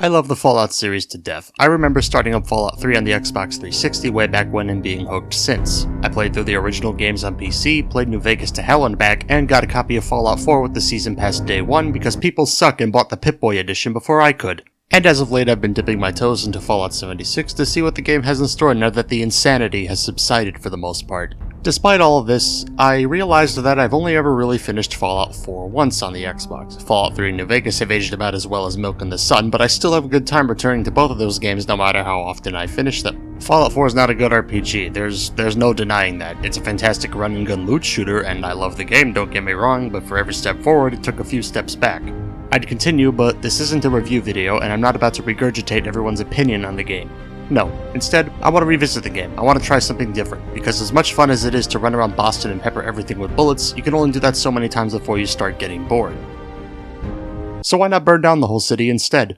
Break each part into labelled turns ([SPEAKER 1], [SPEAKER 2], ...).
[SPEAKER 1] I love the Fallout series to death. I remember starting up Fallout 3 on the Xbox 360 way back when and being hooked since. I played through the original games on PC, played New Vegas to hell and back, and got a copy of Fallout 4 with the Season Pass day 1 because people suck and bought the Pip-Boy edition before I could. And as of late I've been dipping my toes into Fallout 76 to see what the game has in store now that the insanity has subsided for the most part. Despite all of this, I realized that I've only ever really finished Fallout 4 once on the Xbox. Fallout 3 and New Vegas have aged about as well as milk in the sun, but I still have a good time returning to both of those games no matter how often I finish them. Fallout 4 is not a good RPG, there's no denying that. It's a fantastic run and gun loot shooter, and I love the game, don't get me wrong, but for every step forward it took a few steps back. I'd continue, but this isn't a review video, and I'm not about to regurgitate everyone's opinion on the game. No, instead, I want to revisit the game. I want to try something different, because as much fun as it is to run around Boston and pepper everything with bullets, you can only do that so many times before you start getting bored. So why not burn down the whole city instead?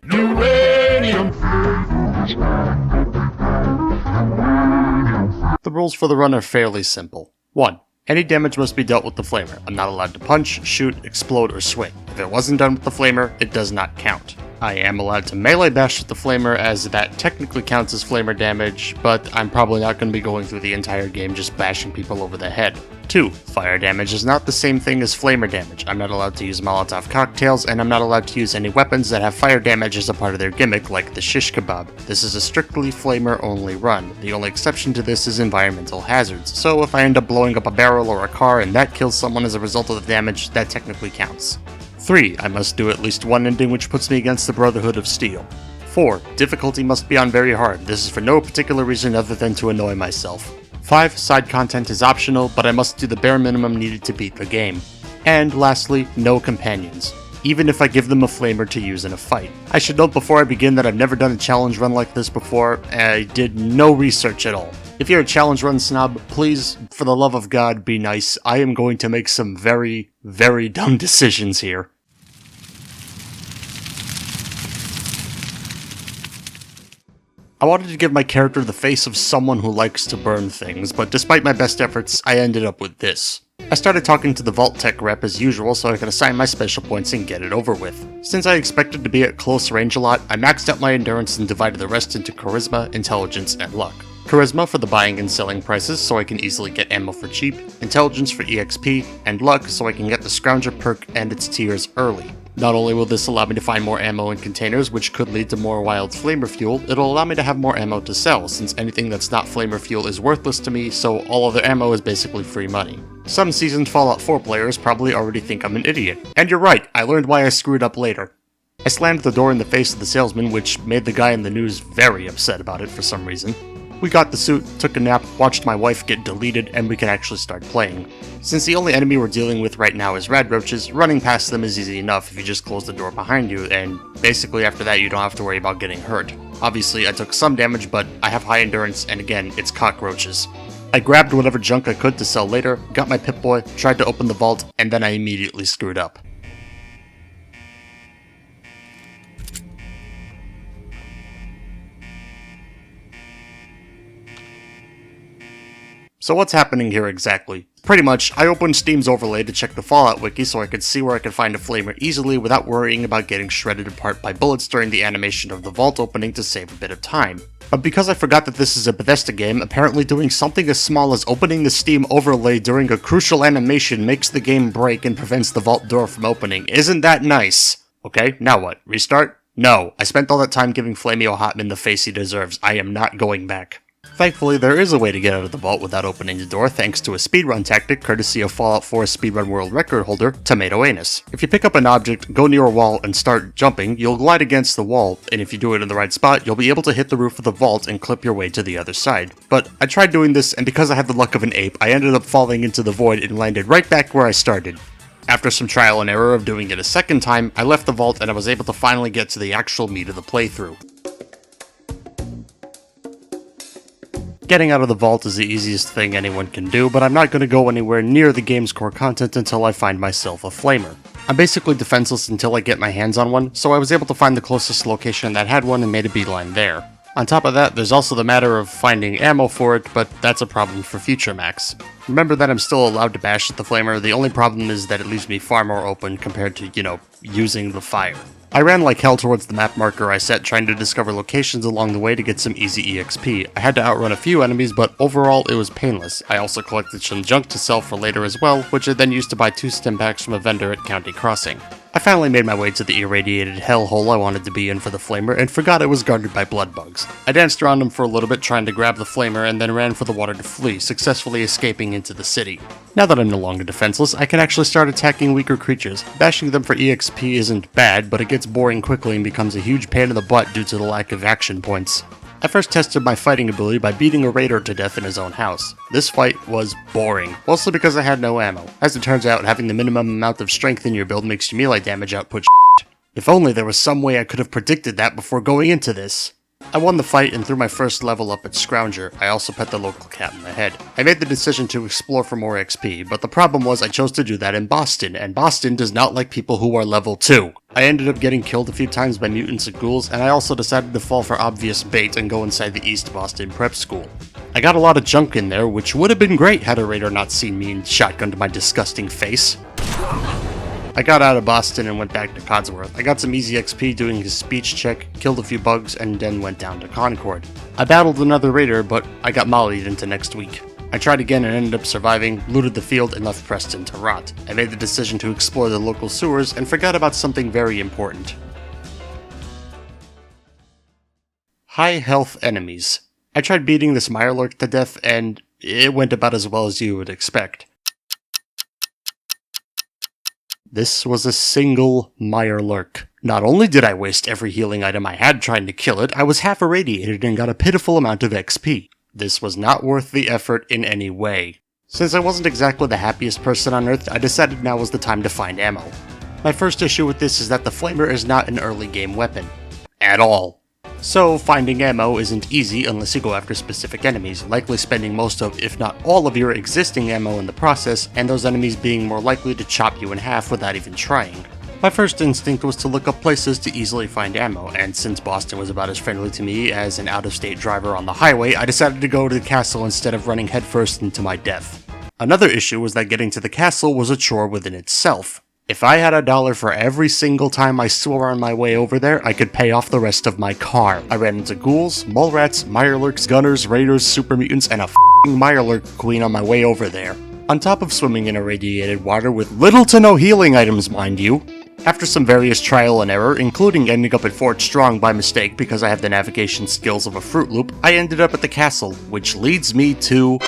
[SPEAKER 1] The rules for the run are fairly simple. 1. Any damage must be dealt with the flamer. I'm not allowed to punch, shoot, explode, or swing. If it wasn't done with the flamer, it does not count. I am allowed to melee bash with the flamer, as that technically counts as flamer damage, but I'm probably not going to be going through the entire game just bashing people over the head. 2. Fire damage is not the same thing as flamer damage. I'm not allowed to use Molotov cocktails, and I'm not allowed to use any weapons that have fire damage as a part of their gimmick, like the shish kebab. This is a strictly flamer-only run. The only exception to this is environmental hazards, so if I end up blowing up a barrel or a car and that kills someone as a result of the damage, that technically counts. 3. I must do at least one ending which puts me against the Brotherhood of Steel. 4. Difficulty must be on very hard. This is for no particular reason other than to annoy myself. 5. Side content is optional, but I must do the bare minimum needed to beat the game. And lastly, no companions, even if I give them a flamer to use in a fight. I should note before I begin that I've never done a challenge run like this before, and I did no research at all. If you're a challenge run snob, please, for the love of God, be nice. I am going to make some very, very dumb decisions here. I wanted to give my character the face of someone who likes to burn things, but despite my best efforts, I ended up with this. I started talking to the Vault Tech rep as usual so I could assign my special points and get it over with. Since I expected to be at close range a lot, I maxed out my endurance and divided the rest into Charisma, Intelligence, and Luck. Charisma for the buying and selling prices so I can easily get ammo for cheap, Intelligence for EXP, and Luck so I can get the Scrounger perk and its tiers early. Not only will this allow me to find more ammo in containers, which could lead to more wild flamer fuel, it'll allow me to have more ammo to sell, since anything that's not flamer fuel is worthless to me, so all other ammo is basically free money. Some seasoned Fallout 4 players probably already think I'm an idiot. And you're right, I learned why I screwed up later. I slammed the door in the face of the salesman, which made the guy in the news very upset about it for some reason. We got the suit, took a nap, watched my wife get deleted, and we can actually start playing. Since the only enemy we're dealing with right now is radroaches, running past them is easy enough if you just close the door behind you, and basically after that you don't have to worry about getting hurt. Obviously I took some damage, but I have high endurance, and again, it's cockroaches. I grabbed whatever junk I could to sell later, got my Pip-Boy, tried to open the vault, and then I immediately screwed up. So what's happening here exactly? Pretty much, I opened Steam's overlay to check the Fallout wiki so I could see where I could find a flamer easily without worrying about getting shredded apart by bullets during the animation of the vault opening to save a bit of time. But because I forgot that this is a Bethesda game, apparently doing something as small as opening the Steam overlay during a crucial animation makes the game break and prevents the vault door from opening. Isn't that nice? Okay, now what? Restart? No, I spent all that time giving Flamio Hotman the face he deserves. I am not going back. Thankfully, there is a way to get out of the vault without opening the door thanks to a speedrun tactic courtesy of Fallout 4's speedrun world record holder, Tomato Anus. If you pick up an object, go near a wall, and start jumping, you'll glide against the wall, and if you do it in the right spot, you'll be able to hit the roof of the vault and clip your way to the other side. But I tried doing this, and because I had the luck of an ape, I ended up falling into the void and landed right back where I started. After some trial and error of doing it a second time, I left the vault and I was able to finally get to the actual meat of the playthrough. Getting out of the vault is the easiest thing anyone can do, but I'm not going to go anywhere near the game's core content until I find myself a flamer. I'm basically defenseless until I get my hands on one, so I was able to find the closest location that had one and made a beeline there. On top of that, there's also the matter of finding ammo for it, but that's a problem for future Macs. Remember that I'm still allowed to bash at the flamer, the only problem is that it leaves me far more open compared to, using the fire. I ran like hell towards the map marker I set, trying to discover locations along the way to get some easy EXP. I had to outrun a few enemies, but overall it was painless. I also collected some junk to sell for later as well, which I then used to buy 2 stim packs from a vendor at County Crossing. I finally made my way to the irradiated hellhole I wanted to be in for the flamer, and forgot it was guarded by blood bugs. I danced around them for a little bit trying to grab the flamer, and then ran for the water to flee, successfully escaping into the city. Now that I'm no longer defenseless, I can actually start attacking weaker creatures. Bashing them for EXP isn't bad, but it gets boring quickly and becomes a huge pain in the butt due to the lack of action points. I first tested my fighting ability by beating a raider to death in his own house. This fight was boring, mostly because I had no ammo. As it turns out, having the minimum amount of strength in your build makes your melee damage output shit. If only there was some way I could have predicted that before going into this. I won the fight and threw my first level up at Scrounger. I also pet the local cat in the head. I made the decision to explore for more XP, but the problem was I chose to do that in Boston, and Boston does not like people who are level 2. I ended up getting killed a few times by mutants and ghouls, and I also decided to fall for obvious bait and go inside the East Boston prep school. I got a lot of junk in there, which would have been great had a raider not seen me and shotgunned my disgusting face. I got out of Boston and went back to Codsworth. I got some easy XP doing his speech check, killed a few bugs, and then went down to Concord. I battled another raider, but I got mollied into next week. I tried again and ended up surviving, looted the field, and left Preston to rot. I made the decision to explore the local sewers and forgot about something very important. High health enemies. I tried beating this Mirelurk to death, and it went about as well as you would expect. This was a single Mirelurk. Not only did I waste every healing item I had trying to kill it, I was half irradiated and got a pitiful amount of XP. This was not worth the effort in any way. Since I wasn't exactly the happiest person on Earth, I decided now was the time to find ammo. My first issue with this is that the flamer is not an early game weapon. At all. So finding ammo isn't easy unless you go after specific enemies, likely spending most of, if not all of your existing ammo in the process, and those enemies being more likely to chop you in half without even trying. My first instinct was to look up places to easily find ammo, and since Boston was about as friendly to me as an out-of-state driver on the highway, I decided to go to the castle instead of running headfirst into my death. Another issue was that getting to the castle was a chore within itself. If I had $1 for every single time I swore on my way over there, I could pay off the rest of my car. I ran into ghouls, mole rats, Mirelurks, gunners, raiders, super mutants, and a f***ing Mirelurk queen on my way over there. On top of swimming in irradiated water with little to no healing items, mind you. After some various trial and error, including ending up at Fort Strong by mistake because I have the navigation skills of a Fruit Loop, I ended up at the castle, which leads me to...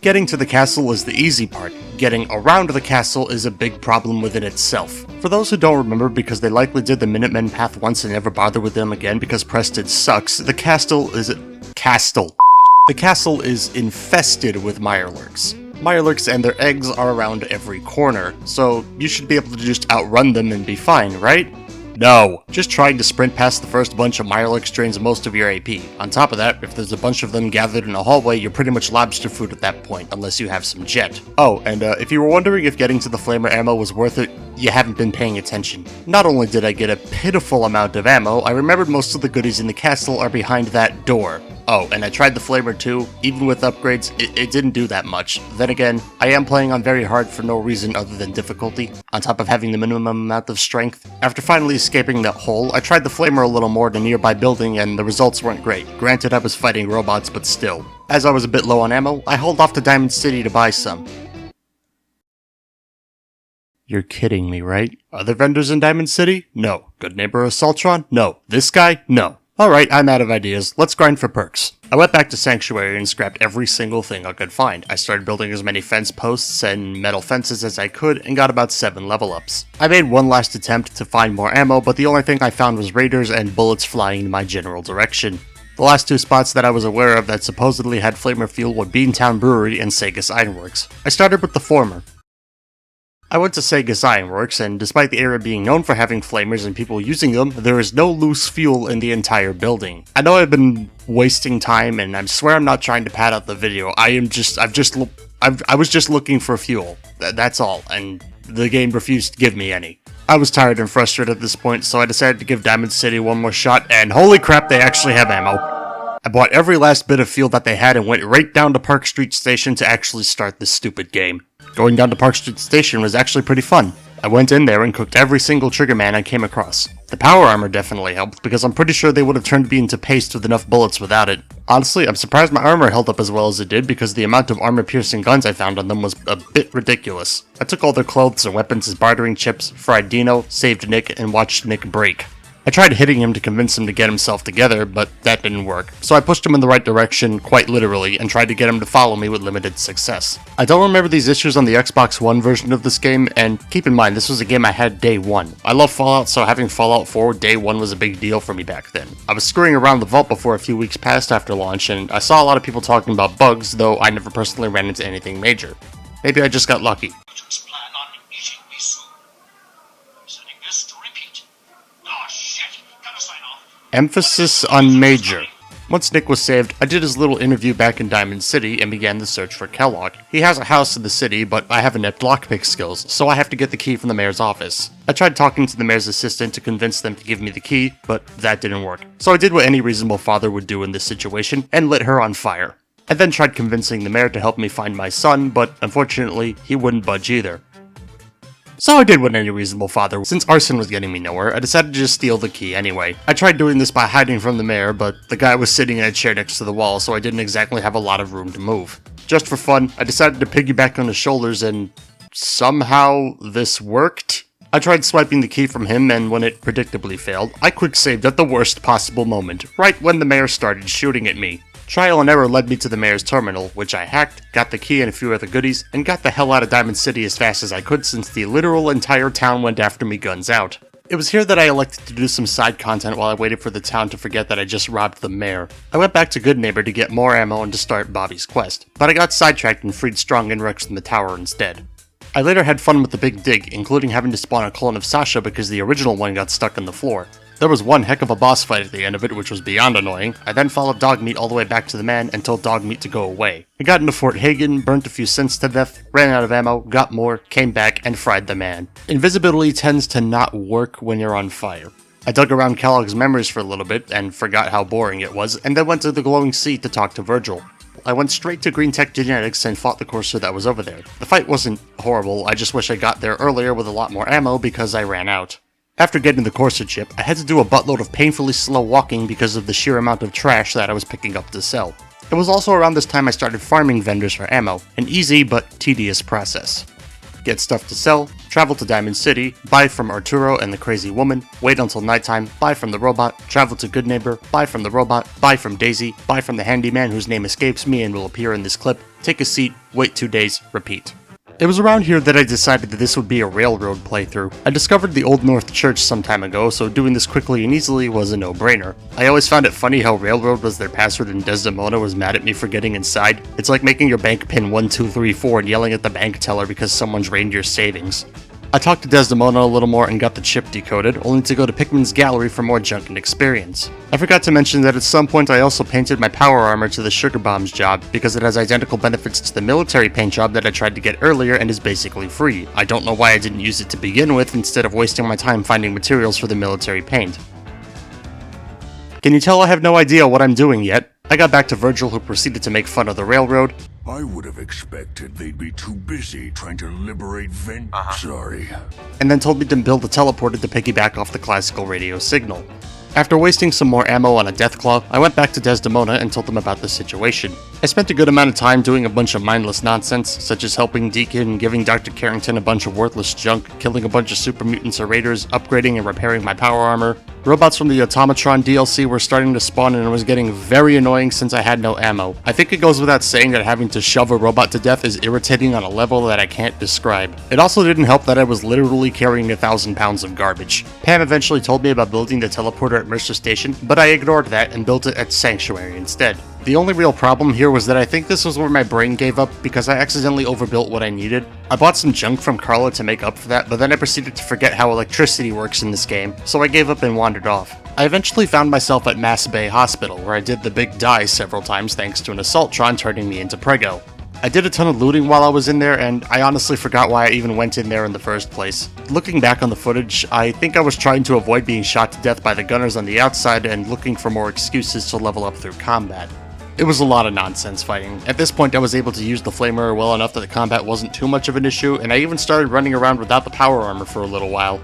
[SPEAKER 1] Getting to the castle is the easy part. Getting around the castle is a big problem within itself. For those who don't remember because they likely did the Minutemen path once and never bothered with them again because Preston sucks, the castle is infested with Mirelurks. Mirelurks and their eggs are around every corner, so you should be able to just outrun them and be fine, right? No. Just trying to sprint past the first bunch of Mirelurks drains most of your AP. On top of that, if there's a bunch of them gathered in a hallway, you're pretty much lobster food at that point, unless you have some jet. Oh, and if you were wondering if getting to the flamer ammo was worth it, you haven't been paying attention. Not only did I get a pitiful amount of ammo, I remembered most of the goodies in the castle are behind that door. Oh, and I tried the flamer too. Even with upgrades, it didn't do that much. Then again, I am playing on very hard for no reason other than difficulty, on top of having the minimum amount of strength. After finally escaping that hole, I tried the flamer a little more in a nearby building and the results weren't great. Granted, I was fighting robots, but still. As I was a bit low on ammo, I hauled off to Diamond City to buy some. You're kidding me, right? Other vendors in Diamond City? No. Good Neighbor Assaultron? No. This guy? No. Alright, I'm out of ideas. Let's grind for perks. I went back to Sanctuary and scrapped every single thing I could find. I started building as many fence posts and metal fences as I could and got about 7 level ups. I made one last attempt to find more ammo, but the only thing I found was raiders and bullets flying in my general direction. The last 2 spots that I was aware of that supposedly had flamer fuel were Beantown Brewery and Sega's Ironworks. I started with the former. I went to Sega's Ironworks, and despite the area being known for having flamers and people using them, there is no loose fuel in the entire building. I know I've been wasting time, and I swear I'm not trying to pad out the video. I was just looking for fuel. That's all, and the game refused to give me any. I was tired and frustrated at this point, so I decided to give Diamond City one more shot, and holy crap, they actually have ammo. I bought every last bit of fuel that they had and went right down to Park Street Station to actually start this stupid game. Going down to Park Street Station was actually pretty fun. I went in there and cooked every single trigger man I came across. The power armor definitely helped, because I'm pretty sure they would have turned me into paste with enough bullets without it. Honestly, I'm surprised my armor held up as well as it did, because the amount of armor-piercing guns I found on them was a bit ridiculous. I took all their clothes and weapons as bartering chips, fried Dino, saved Nick, and watched Nick break. I tried hitting him to convince him to get himself together, but that didn't work, so I pushed him in the right direction, quite literally, and tried to get him to follow me with limited success. I don't remember these issues on the Xbox One version of this game, and keep in mind, this was a game I had day one. I love Fallout, so having Fallout 4 day one was a big deal for me back then. I was screwing around the vault before a few weeks passed after launch, and I saw a lot of people talking about bugs, though I never personally ran into anything major. Maybe I just got lucky. Emphasis on major. Once Nick was saved, I did his little interview back in Diamond City and began the search for Kellogg. He has a house in the city, but I have inept lockpick skills, so I have to get the key from the mayor's office. I tried talking to the mayor's assistant to convince them to give me the key, but that didn't work. So I did what any reasonable father would do in this situation, and lit her on fire. I then tried convincing the mayor to help me find my son, but unfortunately, he wouldn't budge either. So I did what any reasonable father would. Since arson was getting me nowhere, I decided to just steal the key anyway. I tried doing this by hiding from the mayor, but the guy was sitting in a chair next to the wall, so I didn't exactly have a lot of room to move. Just for fun, I decided to piggyback on his shoulders, and somehow this worked? I tried swiping the key from him, and when it predictably failed, I quick-saved at the worst possible moment, right when the mayor started shooting at me. Trial and error led me to the mayor's terminal, which I hacked, got the key and a few other goodies, and got the hell out of Diamond City as fast as I could since the literal entire town went after me guns out. It was here that I elected to do some side content while I waited for the town to forget that I just robbed the mayor. I went back to Good Neighbor to get more ammo and to start Bobby's quest, but I got sidetracked and freed Strong and Rex from the tower instead. I later had fun with the big dig, including having to spawn a clone of Sasha because the original one got stuck in the floor. There was one heck of a boss fight at the end of it, which was beyond annoying. I then followed Dogmeat all the way back to the man and told Dogmeat to go away. I got into Fort Hagen, burnt a few synths to death, ran out of ammo, got more, came back, and fried the man. Invisibility tends to not work when you're on fire. I dug around Kellogg's memories for a little bit and forgot how boring it was, and then went to the glowing sea to talk to Virgil. I went straight to Green Tech Genetics and fought the courser that was over there. The fight wasn't horrible, I just wish I got there earlier with a lot more ammo because I ran out. After getting the courser chip, I had to do a buttload of painfully slow walking because of the sheer amount of trash that I was picking up to sell. It was also around this time I started farming vendors for ammo, an easy but tedious process. Get stuff to sell, travel to Diamond City, buy from Arturo and the Crazy Woman, wait until nighttime, buy from the robot, travel to Good Neighbor, buy from the robot, buy from Daisy, buy from the handyman whose name escapes me and will appear in this clip, take a seat, wait 2 days, repeat. It was around here that I decided that this would be a railroad playthrough. I discovered the Old North Church some time ago, so doing this quickly and easily was a no-brainer. I always found it funny how railroad was their password and Desdemona was mad at me for getting inside. It's like making your bank pin 1234 and yelling at the bank teller because someone drained your savings. I talked to Desdemona a little more and got the chip decoded, only to go to Pikmin's gallery for more junk and experience. I forgot to mention that at some point I also painted my power armor to the Sugar Bombs job, because it has identical benefits to the military paint job that I tried to get earlier and is basically free. I don't know why I didn't use it to begin with instead of wasting my time finding materials for the military paint. Can you tell I have no idea what I'm doing yet? I got back to Virgil, who proceeded to make fun of the railroad.
[SPEAKER 2] I would have expected they'd be too busy trying to liberate Sorry.
[SPEAKER 1] And then told me to build a teleporter to piggyback off the classical radio signal. After wasting some more ammo on a Deathclaw, I went back to Desdemona and told them about the situation. I spent a good amount of time doing a bunch of mindless nonsense, such as helping Deacon, giving Dr. Carrington a bunch of worthless junk, killing a bunch of super mutants or raiders, upgrading and repairing my power armor. Robots from the Automatron DLC were starting to spawn and it was getting very annoying since I had no ammo. I think it goes without saying that having to shove a robot to death is irritating on a level that I can't describe. It also didn't help that I was literally carrying 1,000 pounds of garbage. Pam eventually told me about building the teleporter at Mercer Station, but I ignored that and built it at Sanctuary instead. The only real problem here was that I think this was where my brain gave up because I accidentally overbuilt what I needed. I bought some junk from Carla to make up for that, but then I proceeded to forget how electricity works in this game, so I gave up and wandered off. I eventually found myself at Mass Bay Hospital, where I did the big die several times thanks to an Assaultron turning me into Prego. I did a ton of looting while I was in there, and I honestly forgot why I even went in there in the first place. Looking back on the footage, I think I was trying to avoid being shot to death by the gunners on the outside and looking for more excuses to level up through combat. It was a lot of nonsense fighting. At this point I was able to use the flamer well enough that the combat wasn't too much of an issue, and I even started running around without the power armor for a little while.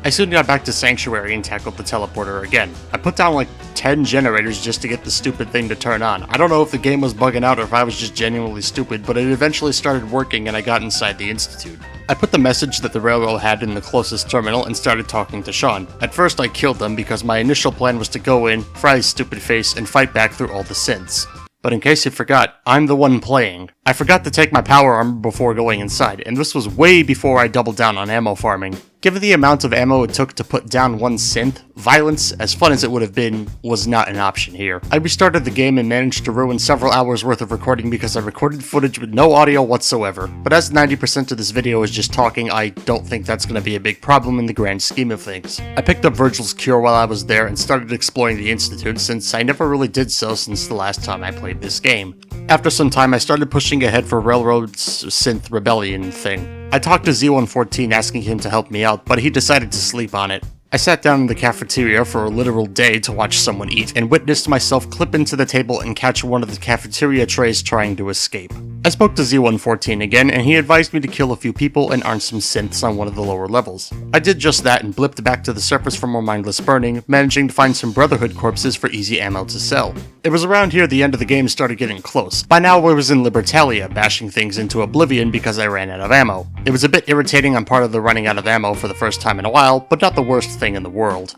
[SPEAKER 1] I soon got back to Sanctuary and tackled the teleporter again. I put down like 10 generators just to get the stupid thing to turn on. I don't know if the game was bugging out or if I was just genuinely stupid, but it eventually started working and I got inside the Institute. I put the message that the railroad had in the closest terminal and started talking to Sean. At first I killed them because my initial plan was to go in, fry his stupid face, and fight back through all the synths. But in case you forgot, I'm the one playing. I forgot to take my power armor before going inside, and this was way before I doubled down on ammo farming. Given the amount of ammo it took to put down one synth, violence, as fun as it would have been, was not an option here. I restarted the game and managed to ruin several hours worth of recording because I recorded footage with no audio whatsoever. But as 90% of this video is just talking, I don't think that's going to be a big problem in the grand scheme of things. I picked up Virgil's Cure while I was there and started exploring the Institute since I never really did so since the last time I played this game. After some time I started pushing ahead for Railroad's Synth Rebellion thing. I talked to Z114 asking him to help me out, but he decided to sleep on it. I sat down in the cafeteria for a literal day to watch someone eat, and witnessed myself clip into the table and catch one of the cafeteria trays trying to escape. I spoke to Z114 again, and he advised me to kill a few people and earn some synths on one of the lower levels. I did just that and blipped back to the surface for more mindless burning, managing to find some Brotherhood corpses for easy ammo to sell. It was around here the end of the game started getting close. By now I was in Libertalia, bashing things into oblivion because I ran out of ammo. It was a bit irritating on part of the running out of ammo for the first time in a while, but not the worst thing in the world.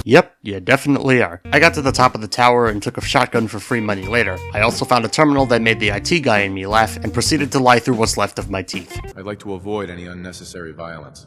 [SPEAKER 1] Yep, you definitely are. I got to the top of the tower and took a shotgun for free money later. I also found a terminal that made the IT guy in me laugh and proceeded to lie through what's left of my teeth.
[SPEAKER 3] I'd like to avoid any unnecessary violence.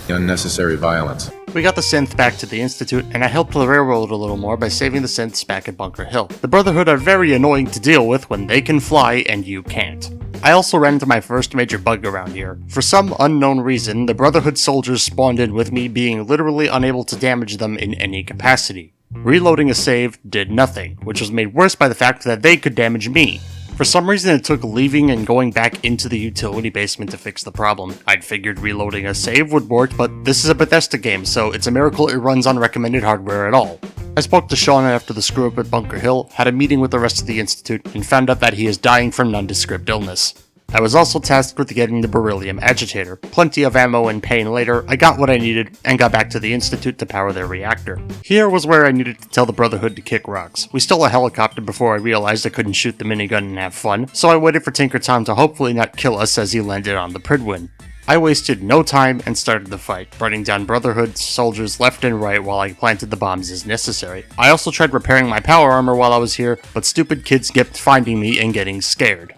[SPEAKER 3] Unnecessary violence.
[SPEAKER 1] We got the synth back to the Institute, and I helped the railroad a little more by saving the synths back at Bunker Hill. The Brotherhood are very annoying to deal with when they can fly and you can't. I also ran into my first major bug around here. For some unknown reason, the Brotherhood soldiers spawned in with me being literally unable to damage them in any capacity. Reloading a save did nothing, which was made worse by the fact that they could damage me. For some reason it took leaving and going back into the utility basement to fix the problem. I'd figured reloading a save would work, but this is a Bethesda game, so it's a miracle it runs on recommended hardware at all. I spoke to Sean after the screw up at Bunker Hill, had a meeting with the rest of the Institute, and found out that he is dying from nondescript illness. I was also tasked with getting the beryllium agitator. Plenty of ammo and pain later, I got what I needed, and got back to the Institute to power their reactor. Here was where I needed to tell the Brotherhood to kick rocks. We stole a helicopter before I realized I couldn't shoot the minigun and have fun, so I waited for Tinker Tom to hopefully not kill us as he landed on the Pridwin. I wasted no time and started the fight, burning down Brotherhood soldiers left and right while I planted the bombs as necessary. I also tried repairing my power armor while I was here, but stupid kids kept finding me and getting scared.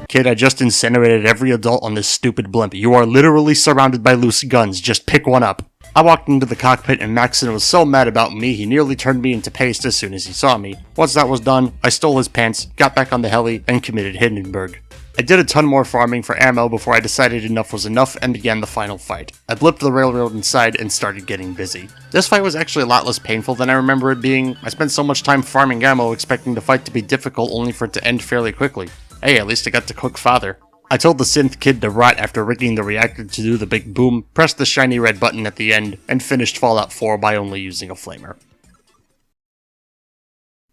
[SPEAKER 1] Kid, I just incinerated every adult on this stupid blimp. You are literally surrounded by loose guns, just pick one up. I walked into the cockpit and Maxon was so mad about me he nearly turned me into paste as soon as he saw me. Once that was done, I stole his pants, got back on the heli, and committed Hindenburg. I did a ton more farming for ammo before I decided enough was enough and began the final fight. I blipped the railroad inside and started getting busy. This fight was actually a lot less painful than I remember it being. I spent so much time farming ammo expecting the fight to be difficult only for it to end fairly quickly. Hey, at least I got to cook father. I told the synth kid to rot after rigging the reactor to do the big boom, pressed the shiny red button at the end, and finished Fallout 4 by only using a flamer.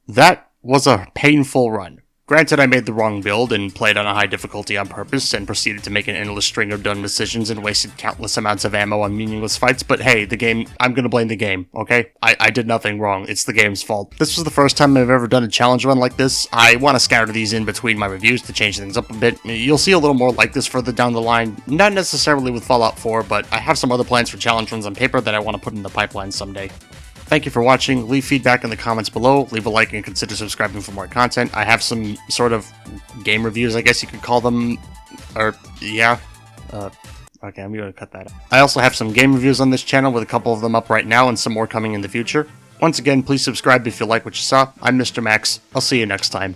[SPEAKER 1] That was a painful run. Granted, I made the wrong build and played on a high difficulty on purpose and proceeded to make an endless string of dumb decisions and wasted countless amounts of ammo on meaningless fights, but hey, the game, I'm gonna blame the game, okay? I did nothing wrong, it's the game's fault. This was the first time I've ever done a challenge run like this. I want to scatter these in between my reviews to change things up a bit. You'll see a little more like this further down the line, not necessarily with Fallout 4, but I have some other plans for challenge runs on paper that I want to put in the pipeline someday. Thank you for watching. Leave feedback in the comments below, leave a like and consider subscribing for more content. I have some sort of game reviews, I guess you could call them, or yeah. Okay, I'm gonna cut that out. I also have some game reviews on this channel with a couple of them up right now and some more coming in the future. Once again, please subscribe if you like what you saw. I'm Mr. Max. I'll see you next time.